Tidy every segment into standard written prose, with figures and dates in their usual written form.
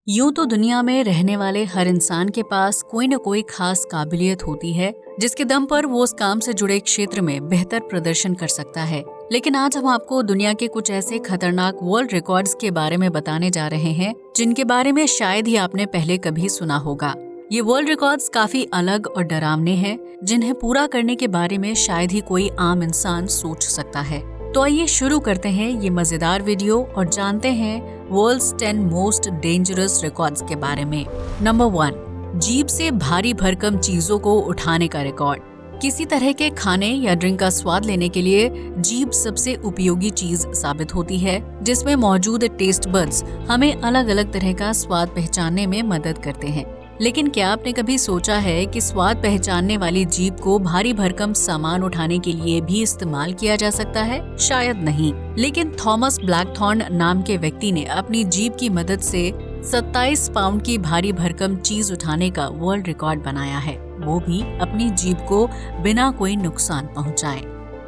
यूं तो दुनिया में रहने वाले हर इंसान के पास कोई न कोई खास काबिलियत होती है जिसके दम पर वो उस काम से जुड़े क्षेत्र में बेहतर प्रदर्शन कर सकता है। लेकिन आज हम आपको दुनिया के कुछ ऐसे खतरनाक वर्ल्ड रिकॉर्ड्स के बारे में बताने जा रहे हैं जिनके बारे में शायद ही आपने पहले कभी सुना होगा। ये वर्ल्ड रिकॉर्ड्स काफी अलग और डरावने हैं जिन्हें पूरा करने के बारे में शायद ही कोई आम इंसान सोच सकता है। तो आइए शुरू करते हैं ये मजेदार वीडियो और जानते हैं वर्ल्ड्स 10 मोस्ट डेंजरस रिकॉर्ड्स के बारे में। नंबर 1, जीभ से भारी भरकम चीजों को उठाने का रिकॉर्ड। किसी तरह के खाने या ड्रिंक का स्वाद लेने के लिए जीभ सबसे उपयोगी चीज साबित होती है, जिसमें मौजूद टेस्ट बड्स हमें अलग अलग तरह का स्वाद पहचानने में मदद करते हैं। लेकिन क्या आपने कभी सोचा है कि स्वाद पहचानने वाली जीभ को भारी भरकम सामान उठाने के लिए भी इस्तेमाल किया जा सकता है? शायद नहीं, लेकिन थॉमस ब्लैकथॉर्न नाम के व्यक्ति ने अपनी जीभ की मदद से 27 पाउंड की भारी भरकम चीज उठाने का वर्ल्ड रिकॉर्ड बनाया है, वो भी अपनी जीभ को बिना कोई नुकसान पहुंचाए।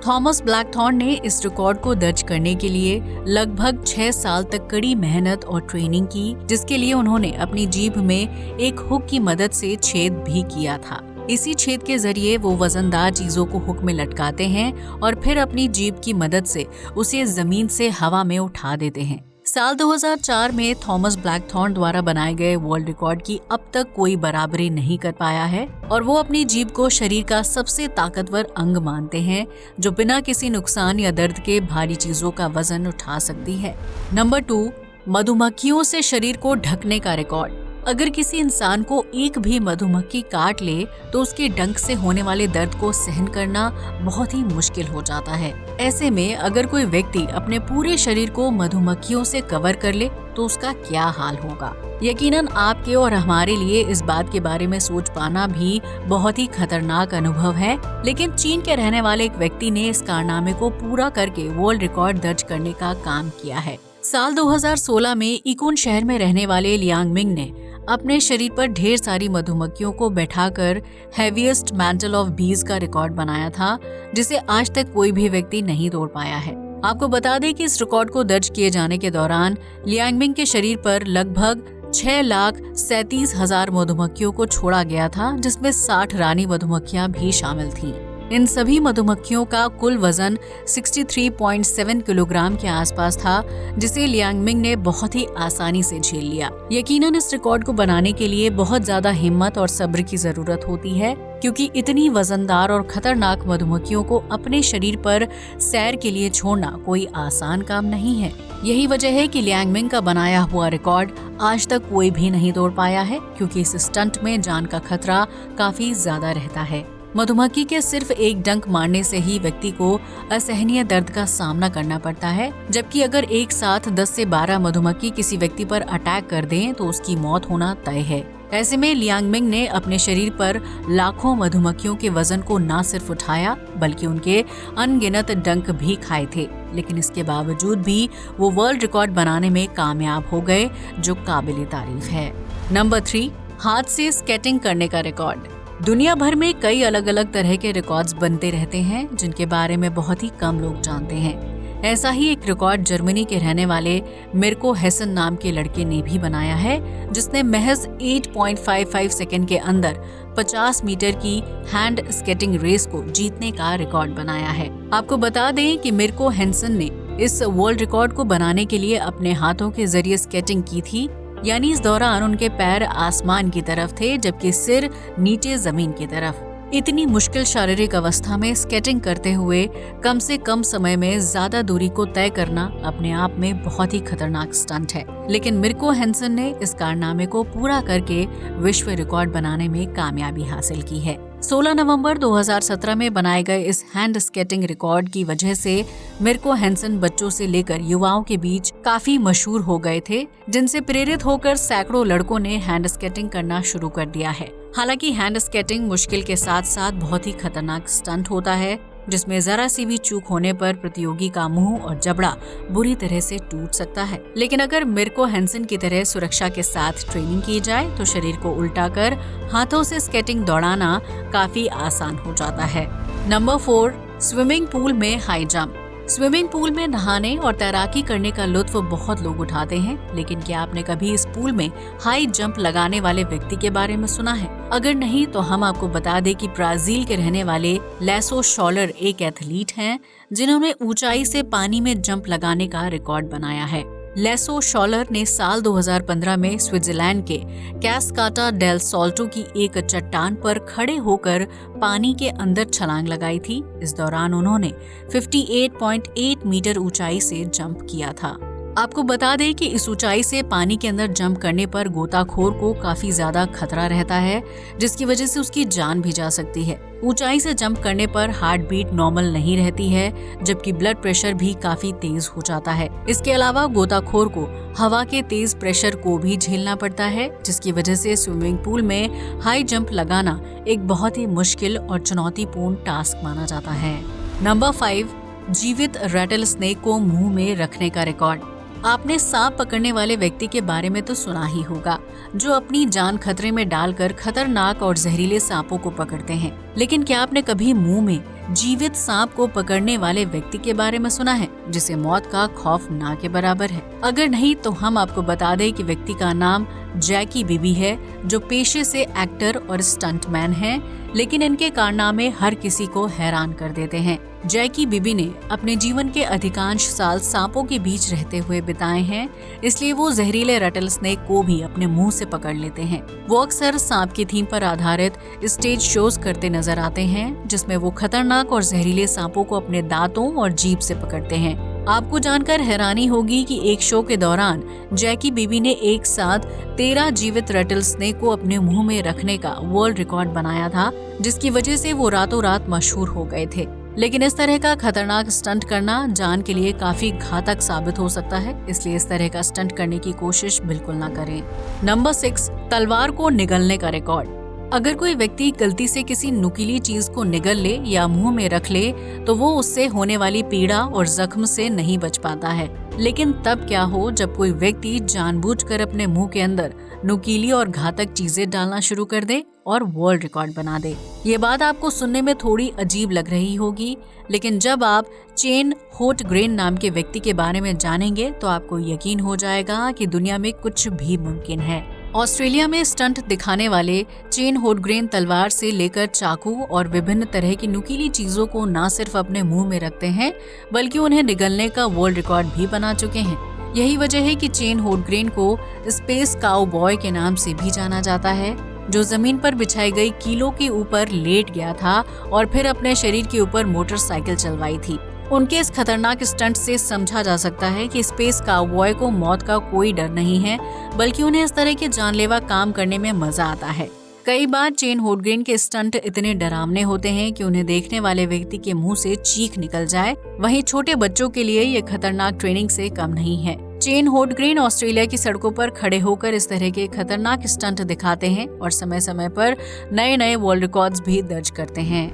थॉमस ब्लैकथॉर्न ने इस रिकॉर्ड को दर्ज करने के लिए लगभग 6 साल तक कड़ी मेहनत और ट्रेनिंग की, जिसके लिए उन्होंने अपनी जीभ में एक हुक की मदद से छेद भी किया था। इसी छेद के जरिए वो वजनदार चीजों को हुक में लटकाते हैं और फिर अपनी जीभ की मदद से उसे जमीन से हवा में उठा देते हैं। साल 2004 में थॉमस ब्लैकथॉर्न द्वारा बनाए गए वर्ल्ड रिकॉर्ड की अब तक कोई बराबरी नहीं कर पाया है और वो अपनी जीभ को शरीर का सबसे ताकतवर अंग मानते हैं जो बिना किसी नुकसान या दर्द के भारी चीजों का वजन उठा सकती है। नंबर 2, मधुमक्खियों से शरीर को ढकने का रिकॉर्ड। अगर किसी इंसान को एक भी मधुमक्खी काट ले तो उसके डंक से होने वाले दर्द को सहन करना बहुत ही मुश्किल हो जाता है। ऐसे में अगर कोई व्यक्ति अपने पूरे शरीर को मधुमक्खियों से कवर कर ले तो उसका क्या हाल होगा। यकीनन आपके और हमारे लिए इस बात के बारे में सोच पाना भी बहुत ही खतरनाक अनुभव है, लेकिन चीन के रहने वाले एक व्यक्ति ने इस कारनामे को पूरा करके वर्ल्ड रिकॉर्ड दर्ज करने का काम किया है। साल 2016 में इकुन शहर में रहने वाले लियांग मिंग ने अपने शरीर पर ढेर सारी मधुमक्खियों को बैठाकर हेवीएस्ट मैंटल ऑफ बीज का रिकॉर्ड बनाया था, जिसे आज तक कोई भी व्यक्ति नहीं तोड़ पाया है। आपको बता दें कि इस रिकॉर्ड को दर्ज किए जाने के दौरान लियांग मिंग के शरीर पर लगभग 6,37,000 मधुमक्खियों को छोड़ा गया था, जिसमें 60 रानी मधुमक्खियां भी शामिल थीं। इन सभी मधुमक्खियों का कुल वजन 63.7 किलोग्राम के आसपास था, जिसे लियांग मिंग ने बहुत ही आसानी से झेल लिया। यकीनन इस रिकॉर्ड को बनाने के लिए बहुत ज्यादा हिम्मत और सब्र की जरूरत होती है, क्योंकि इतनी वजनदार और खतरनाक मधुमक्खियों को अपने शरीर पर सैर के लिए छोड़ना कोई आसान काम नहीं है। यही वजह है कि लियांग मिंग का बनाया हुआ रिकॉर्ड आज तक कोई भी नहीं तोड़ पाया है, क्योंकि इस स्टंट में जान का खतरा काफी ज्यादा रहता है। मधुमक्खी के सिर्फ एक डंक मारने से ही व्यक्ति को असहनीय दर्द का सामना करना पड़ता है, जबकि अगर एक साथ 10 से 12 मधुमक्खी किसी व्यक्ति पर अटैक कर दें तो उसकी मौत होना तय है। ऐसे में लियांग मिंग ने अपने शरीर पर लाखों मधुमक्खियों के वजन को न सिर्फ उठाया बल्कि उनके अनगिनत डंक भी खाए थे, लेकिन इसके बावजूद भी वो वर्ल्ड रिकॉर्ड बनाने में कामयाब हो गए, जो काबिले तारीफ है। नंबर 3, हाथ से स्केटिंग करने का रिकॉर्ड। दुनिया भर में कई अलग अलग तरह के रिकॉर्ड्स बनते रहते हैं जिनके बारे में बहुत ही कम लोग जानते हैं। ऐसा ही एक रिकॉर्ड जर्मनी के रहने वाले मिर्को हेसन नाम के लड़के ने भी बनाया है, जिसने महज 8.55 सेकंड के अंदर 50 मीटर की हैंड स्केटिंग रेस को जीतने का रिकॉर्ड बनाया है। आपको बता दें कि मिर्को हेसन ने इस वर्ल्ड रिकॉर्ड को बनाने के लिए अपने हाथों के जरिए स्केटिंग की थी, यानी इस दौरान उनके पैर आसमान की तरफ थे जबकि सिर नीचे जमीन की तरफ। इतनी मुश्किल शारीरिक अवस्था में स्केटिंग करते हुए कम से कम समय में ज्यादा दूरी को तय करना अपने आप में बहुत ही खतरनाक स्टंट है, लेकिन मिर्को हेसन ने इस कारनामे को पूरा करके विश्व रिकॉर्ड बनाने में कामयाबी हासिल की है। 16 नवंबर 2017 में बनाए गए इस हैंड स्केटिंग रिकॉर्ड की वजह से मिर्को हेसन बच्चों से लेकर युवाओं के बीच काफी मशहूर हो गए थे, जिनसे प्रेरित होकर सैकड़ों लड़कों ने हैंड स्केटिंग करना शुरू कर दिया है। हालांकि हैंड स्केटिंग मुश्किल के साथ साथ बहुत ही खतरनाक स्टंट होता है, जिसमें जरा सी भी चूक होने पर प्रतियोगी का मुंह और जबड़ा बुरी तरह से टूट सकता है। लेकिन अगर मिर्को हेसन की तरह सुरक्षा के साथ ट्रेनिंग की जाए तो शरीर को उल्टा कर हाथों से स्केटिंग दौड़ाना काफी आसान हो जाता है। नंबर 4, स्विमिंग पूल में हाई जंप। स्विमिंग पूल में नहाने और तैराकी करने का लुत्फ बहुत लोग उठाते हैं, लेकिन क्या आपने कभी इस पूल में हाई जंप लगाने वाले व्यक्ति के बारे में सुना है? अगर नहीं तो हम आपको बता दें कि ब्राजील के रहने वाले लैसो शॉलर एक एथलीट हैं जिन्होंने ऊंचाई से पानी में जंप लगाने का रिकॉर्ड बनाया है। लैसो शॉलर ने साल 2015 में स्विट्जरलैंड के कैस्काटा डेल सोल्टो की एक चट्टान पर खड़े होकर पानी के अंदर छलांग लगाई थी। इस दौरान उन्होंने 58.8 मीटर ऊंचाई से जंप किया था। आपको बता दें कि इस ऊंचाई से पानी के अंदर जंप करने पर गोताखोर को काफी ज्यादा खतरा रहता है, जिसकी वजह से उसकी जान भी जा सकती है। ऊंचाई से जंप करने पर हार्ट बीट नॉर्मल नहीं रहती है, जबकि ब्लड प्रेशर भी काफी तेज हो जाता है। इसके अलावा गोताखोर को हवा के तेज प्रेशर को भी झेलना पड़ता है, जिसकी वजह से स्विमिंग पूल में हाई जंप लगाना एक बहुत ही मुश्किल और चुनौतीपूर्ण टास्क माना जाता है। नंबर 5, जीवित रैटल स्नेक को मुंह में रखने का रिकॉर्ड। आपने सांप पकड़ने वाले व्यक्ति के बारे में तो सुना ही होगा, जो अपनी जान खतरे में डालकर खतरनाक और जहरीले सांपों को पकड़ते हैं। लेकिन क्या आपने कभी मुंह में जीवित सांप को पकड़ने वाले व्यक्ति के बारे में सुना है, जिसे मौत का खौफ ना के बराबर है? अगर नहीं तो हम आपको बता दें कि व्यक्ति का नाम जैकी बीबी है, जो पेशे से एक्टर और स्टंटमैन हैं, लेकिन इनके कारनामे हर किसी को हैरान कर देते हैं। जैकी बीबी ने अपने जीवन के अधिकांश साल सांपों के बीच रहते हुए बिताए हैं, इसलिए वो जहरीले रैटल स्नेक को भी अपने मुंह से पकड़ लेते हैं। वो अक्सर सांप की थीम पर आधारित स्टेज शोज करते नजर आते हैं, जिसमें वो खतरनाक और जहरीले सांपों को अपने दांतों और जीभ से पकड़ते हैं। आपको जानकर हैरानी होगी कि एक शो के दौरान जैकी बीबी ने एक साथ 13 जीवित रैटल स्नेक को अपने मुंह में रखने का वर्ल्ड रिकॉर्ड बनाया था, जिसकी वजह से वो रातों रात मशहूर हो गए थे। लेकिन इस तरह का खतरनाक स्टंट करना जान के लिए काफी घातक साबित हो सकता है, इसलिए इस तरह का स्टंट करने की कोशिश बिल्कुल ना करें। नंबर 6, तलवार को निगलने का रिकॉर्ड। अगर कोई व्यक्ति गलती से किसी नुकीली चीज को निगल ले या मुंह में रख ले तो वो उससे होने वाली पीड़ा और जख्म से नहीं बच पाता है। लेकिन तब क्या हो जब कोई व्यक्ति जानबूझकर अपने मुंह के अंदर नुकीली और घातक चीजें डालना शुरू कर दे और वर्ल्ड रिकॉर्ड बना दे। ये बात आपको सुनने में थोड़ी अजीब लग रही होगी, लेकिन जब आप चेन होटग्रेन नाम के व्यक्ति के बारे में जानेंगे तो आपको यकीन हो जाएगा कि दुनिया में कुछ भी मुमकिन है। ऑस्ट्रेलिया में स्टंट दिखाने वाले चेन होटग्रेन तलवार से लेकर चाकू और विभिन्न तरह की नुकीली चीजों को न सिर्फ अपने मुंह में रखते हैं, बल्कि उन्हें निगलने का वर्ल्ड रिकॉर्ड भी बना चुके हैं। यही वजह है कि चेन होटग्रेन को स्पेस काउबॉय के नाम से भी जाना जाता है, जो जमीन पर बिछाई गई कीलों के ऊपर लेट गया था और फिर अपने शरीर के ऊपर मोटरसाइकिल चलवाई थी। उनके इस खतरनाक स्टंट से समझा जा सकता है कि स्पेस काउबॉय को मौत का कोई डर नहीं है, बल्कि उन्हें इस तरह के जानलेवा काम करने में मजा आता है। कई बार चेन होटग्रेन के स्टंट इतने डरावने होते हैं कि उन्हें देखने वाले व्यक्ति के मुंह से चीख निकल जाए। वहीं छोटे बच्चों के लिए ये खतरनाक ट्रेनिंग से कम नहीं है। चेन होटग्रेन ऑस्ट्रेलिया की सड़कों पर खड़े होकर इस तरह के खतरनाक स्टंट दिखाते हैं और समय समय पर नए नए वर्ल्ड रिकॉर्ड्स भी दर्ज करते हैं।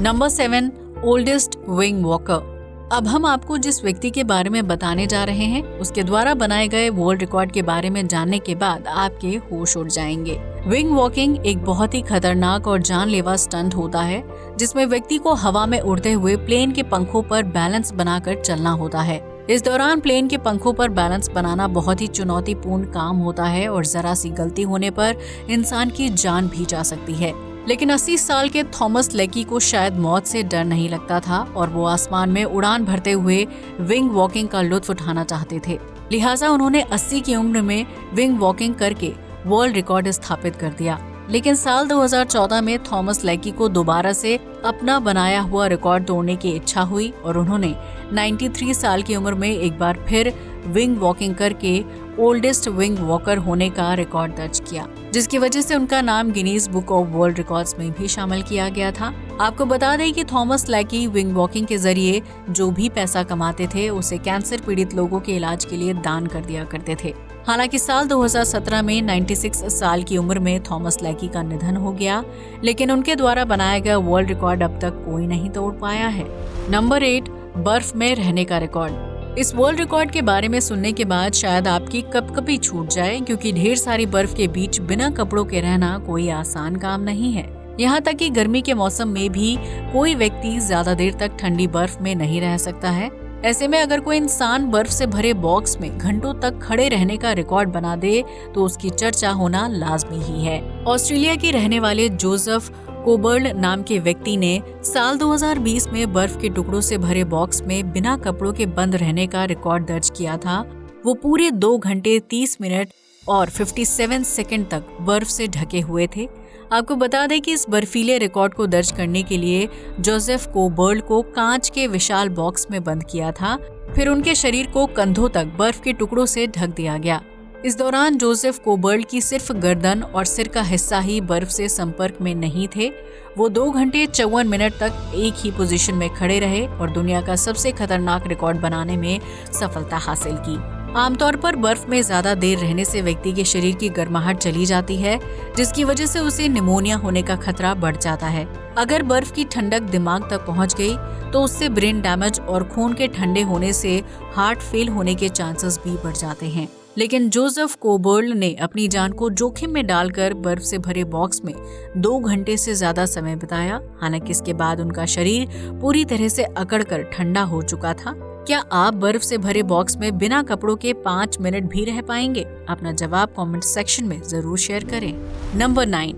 Number 7, oldest wing walker. अब हम आपको जिस व्यक्ति के बारे में बताने जा रहे हैं, उसके द्वारा बनाए गए वर्ल्ड रिकॉर्ड के बारे में जानने के बाद आपके होश उड़ जाएंगे। विंग वॉकिंग एक बहुत ही खतरनाक और जानलेवा स्टंट होता है, जिसमें व्यक्ति को हवा में उड़ते हुए प्लेन के पंखों पर बैलेंस बनाकर चलना होता है। इस दौरान प्लेन के पंखों पर बैलेंस बनाना बहुत ही चुनौतीपूर्ण काम होता है और जरा सी गलती होने पर इंसान की जान भी जा सकती है। लेकिन 80 साल के थॉमस लेकी को शायद मौत से डर नहीं लगता था और वो आसमान में उड़ान भरते हुए विंग वॉकिंग का लुत्फ उठाना चाहते थे। लिहाजा उन्होंने 80 की उम्र में विंग वॉकिंग करके वर्ल्ड रिकॉर्ड स्थापित कर दिया। लेकिन साल 2014 में थॉमस लेकी को दोबारा से अपना बनाया हुआ रिकॉर्ड तोड़ने की इच्छा हुई और उन्होंने 93 साल की उम्र में एक बार फिर विंग वॉकिंग करके ओल्डेस्ट विंग वॉकर होने का रिकॉर्ड दर्ज किया, जिसकी वजह से उनका नाम Guinness book of world records में भी शामिल किया गया था। आपको बता दें कि थॉमस लेकी विंग वॉकिंग के जरिए जो भी पैसा कमाते थे उसे कैंसर पीड़ित लोगों के इलाज के लिए दान कर दिया करते थे। हालांकि साल 2017 में 96 साल की उम्र में थॉमस लेकी का निधन हो गया, लेकिन उनके द्वारा बनाया गया वर्ल्ड रिकॉर्ड अब तक कोई नहीं तोड़ पाया है। नंबर 8, बर्फ में रहने का रिकॉर्ड। इस वर्ल्ड रिकॉर्ड के बारे में सुनने के बाद शायद आपकी कपकपी छूट जाए, क्योंकि ढेर सारी बर्फ के बीच बिना कपड़ों के रहना कोई आसान काम नहीं है। यहाँ तक कि गर्मी के मौसम में भी कोई व्यक्ति ज्यादा देर तक ठंडी बर्फ में नहीं रह सकता है। ऐसे में अगर कोई इंसान बर्फ से भरे बॉक्स में घंटों तक खड़े रहने का रिकॉर्ड बना दे तो उसकी चर्चा होना लाजमी ही है। ऑस्ट्रेलिया के रहने वाले जोसेफ कोबर्ल नाम के व्यक्ति ने साल 2020 में बर्फ के टुकड़ों से भरे बॉक्स में बिना कपड़ों के बंद रहने का रिकॉर्ड दर्ज किया था। वो पूरे 2 घंटे 30 मिनट और 57 सेकंड तक बर्फ से ढके हुए थे। आपको बता दें कि इस बर्फीले रिकॉर्ड को दर्ज करने के लिए जोसेफ कोबर्ल को कांच के विशाल बॉक्स में बंद किया था। फिर उनके शरीर को कंधों तक बर्फ के टुकड़ों से ढक दिया गया। इस दौरान जोसेफ कोबर्ल की सिर्फ गर्दन और सिर का हिस्सा ही बर्फ से संपर्क में नहीं थे। वो 2 घंटे 54 मिनट तक एक ही पोजीशन में खड़े रहे और दुनिया का सबसे खतरनाक रिकॉर्ड बनाने में सफलता हासिल की। आमतौर पर बर्फ में ज्यादा देर रहने से व्यक्ति के शरीर की गर्माहट चली जाती है, जिसकी वजह से उसे निमोनिया होने का खतरा बढ़ जाता है। अगर बर्फ की ठंडक दिमाग तक पहुंच गई तो उससे ब्रेन डैमेज और खून के ठंडे होने से हार्ट फेल होने के चांसेस भी बढ़ जाते हैं। लेकिन जोसेफ कोबर्ल ने अपनी जान को जोखिम में डालकर बर्फ से भरे बॉक्स में 2 घंटे से ज्यादा समय बिताया। हालांकि इसके बाद उनका शरीर पूरी तरह से अकड़कर ठंडा हो चुका था। क्या आप बर्फ से भरे बॉक्स में बिना कपड़ों के 5 मिनट भी रह पाएंगे? अपना जवाब कमेंट सेक्शन में जरूर शेयर करें। नंबर 9,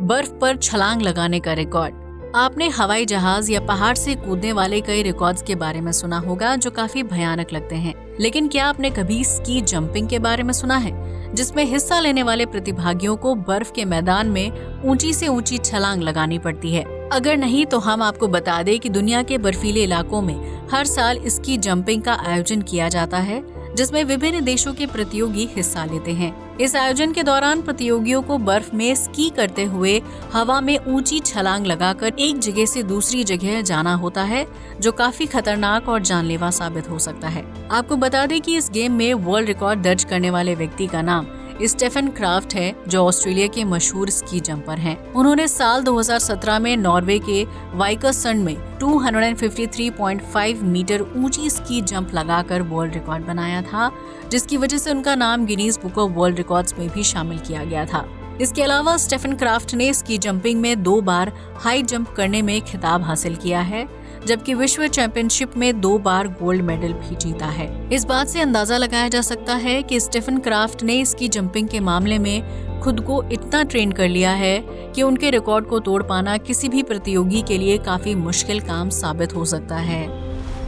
बर्फ पर छलांग लगाने का रिकॉर्ड। आपने हवाई जहाज या पहाड़ से कूदने वाले कई रिकॉर्ड्स के बारे में सुना होगा जो काफी भयानक लगते हैं, लेकिन क्या आपने कभी स्की जंपिंग के बारे में सुना है, जिसमें हिस्सा लेने वाले प्रतिभागियों को बर्फ के मैदान में ऊंची से ऊंची छलांग लगानी पड़ती है? अगर नहीं तो हम आपको बता दें कि दुनिया के बर्फीले इलाकों में हर साल स्की जंपिंग का आयोजन किया जाता है, जिसमें विभिन्न देशों के प्रतियोगी हिस्सा लेते हैं। इस आयोजन के दौरान प्रतियोगियों को बर्फ में स्की करते हुए हवा में ऊंची छलांग लगाकर एक जगह से दूसरी जगह जाना होता है, जो काफी खतरनाक और जानलेवा साबित हो सकता है। आपको बता दें कि इस गेम में वर्ल्ड रिकॉर्ड दर्ज करने वाले व्यक्ति का नाम स्टेफन क्राफ्ट है, जो ऑस्ट्रेलिया के मशहूर स्की जंपर हैं। उन्होंने साल 2017 में नॉर्वे के वाइकसंड में 253.5 मीटर ऊंची स्की जंप लगाकर वर्ल्ड रिकॉर्ड बनाया था, जिसकी वजह से उनका नाम Guinness book of world records में भी शामिल किया गया था। इसके अलावा स्टेफन क्राफ्ट ने स्की जंपिंग में 2 बार हाई जंप करने में खिताब हासिल किया है, जबकि विश्व चैंपियनशिप में 2 बार गोल्ड मेडल भी जीता है। इस बात से अंदाजा लगाया जा सकता है कि स्टेफन क्राफ्ट ने स्की जंपिंग के मामले में खुद को इतना ट्रेन कर लिया है कि उनके रिकॉर्ड को तोड़ पाना किसी भी प्रतियोगी के लिए काफी मुश्किल काम साबित हो सकता है।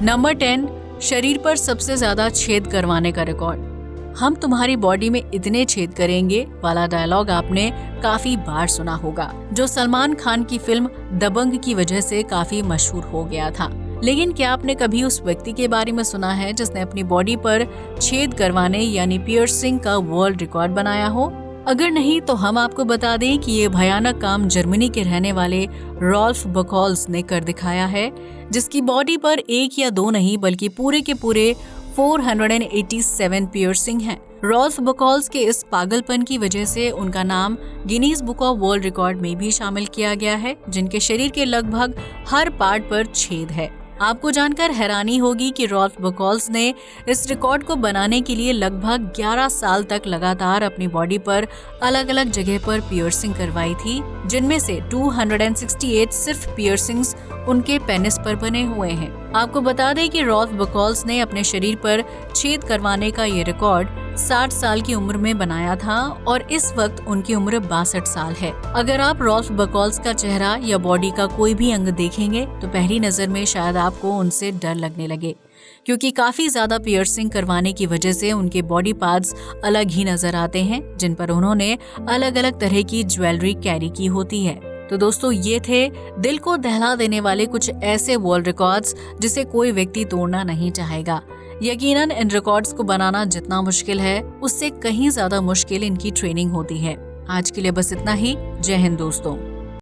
नंबर 10, शरीर पर सबसे ज्यादा छेद करवाने का रिकॉर्ड। हम तुम्हारी बॉडी में इतने छेद करेंगे वाला डायलॉग आपने काफी बार सुना होगा, जो सलमान खान की फिल्म दबंग की वजह से काफी मशहूर हो गया था। लेकिन क्या आपने कभी उस व्यक्ति के बारे में सुना है जिसने अपनी बॉडी पर छेद करवाने यानी पियर्सिंग का वर्ल्ड रिकॉर्ड बनाया हो? अगर नहीं तो हम आपको बता दें कि ये भयानक काम जर्मनी के रहने वाले रॉल्फ बकॉल्स ने कर दिखाया है, जिसकी बॉडी पर 1 या 2 नहीं बल्कि पूरे के पूरे 487 पियर्सिंग हैं। रॉल्फ बकॉल्स के इस पागलपन की वजह से उनका नाम Guinness book of world record में भी शामिल किया गया है, जिनके शरीर के लगभग हर पार्ट पर छेद है। आपको जानकर हैरानी होगी कि रॉल्फ बकॉल्स ने इस रिकॉर्ड को बनाने के लिए लगभग 11 साल तक लगातार अपनी बॉडी पर अलग अलग जगह पर पियर्सिंग करवाई थी, जिनमें से 268 सिर्फ पियर्सिंग्स उनके पेनिस पर बने हुए हैं। आपको बता दें कि रॉल्फ बकॉल्स ने अपने शरीर पर छेद करवाने का ये रिकॉर्ड 60 साल की उम्र में बनाया था और इस वक्त उनकी उम्र 62 साल है। अगर आप रॉल्फ बकॉल्स का चेहरा या बॉडी का कोई भी अंग देखेंगे तो पहली नजर में शायद आपको उनसे डर लगने लगे, क्योंकि काफी ज्यादा पियर्सिंग करवाने की वजह से उनके बॉडी पार्ट्स अलग ही नजर आते हैं, जिन पर उन्होंने अलग अलग तरह की ज्वेलरी कैरी की होती है। तो दोस्तों, ये थे दिल को दहला देने वाले कुछ ऐसे वर्ल्ड रिकॉर्ड्स जिसे कोई व्यक्ति तोड़ना नहीं चाहेगा। यकीनन इन रिकॉर्ड्स को बनाना जितना मुश्किल है, उससे कहीं ज्यादा मुश्किल इनकी ट्रेनिंग होती है। आज के लिए बस इतना ही। जय हिंद दोस्तों।